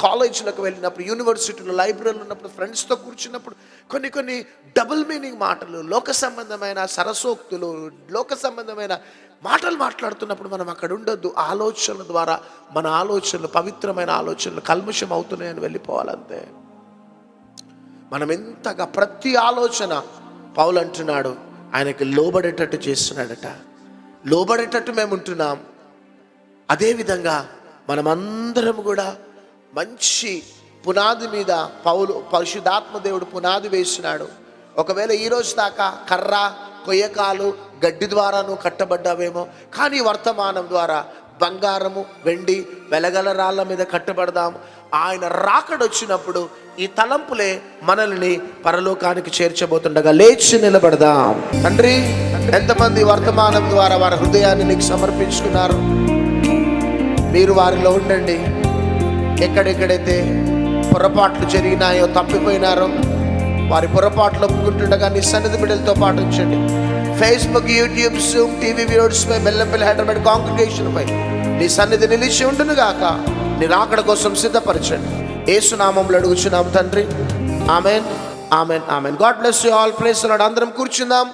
కాలేజీలోకి వెళ్ళినప్పుడు, యూనివర్సిటీలో, లైబ్రరీలో ఉన్నప్పుడు, ఫ్రెండ్స్తో కూర్చున్నప్పుడు కొన్ని డబుల్ మీనింగ్ మాటలు, లోక సంబంధమైన సరసోక్తులు, లోక సంబంధమైన మాటలు మాట్లాడుతున్నప్పుడు మనం అక్కడ ఉండొద్దు. ఆలోచనల ద్వారా మన ఆలోచనలు, పవిత్రమైన ఆలోచనలు కల్మషం అవుతున్నాయని వెళ్ళిపోవాలంతే. మనం ఎంతగా ప్రతి ఆలోచన, పౌలు అంటున్నాడు, ఆయనకి లోబడేటట్టు చేస్తున్నాడట. లోబడేటట్టు మేము ఉంటున్నాం. అదేవిధంగా మనమందరం కూడా మంచి పునాది మీద పౌలు, పరిశుద్ధాత్మ దేవుడు పునాది వేసినాడు. ఒకవేళ ఈరోజు దాకా కర్ర, కొయ్యకాలు, గడ్డి ద్వారా నువ్వు కట్టబడ్డావేమో, కానీ వర్తమానం ద్వారా బంగారము, వెండి, వెలగల రాళ్ళ మీద కట్టబడదాం. ఆయన రాకడొచ్చినప్పుడు ఈ తలంపులే మనల్ని పరలోకానికి చేర్చబోతుండగా లేచి నిలబడదాం. తండ్రి, ఎంతమంది వర్తమానం ద్వారా వారి హృదయాన్ని నీకు సమర్పించుకున్నారు, మీరు వారిలో ఉండండి. ఎక్కడెక్కడైతే పొరపాట్లు జరిగినాయో, తప్పిపోయినారో, వారి పొరపాట్లు ఒప్పుకుంటుండగా నీ సన్నిధి బిడ్డలతో పాటు ఉంచండి. Facebook, YouTube, Zoom, TV viewers పై, బెల్లంపల్లి హైదరాబాద్ కాంగ్రిగేషన్ పై నీ సన్నిధి నిలిచి ఉండును గాక. నీ రాకడ కోసం సిద్ధపరచండి. యేసు నామములో అడుగుచున్నాం తండ్రి. Amen, amen, amen. God bless you all. Praise the Lord. అందరం కూర్చుందాం.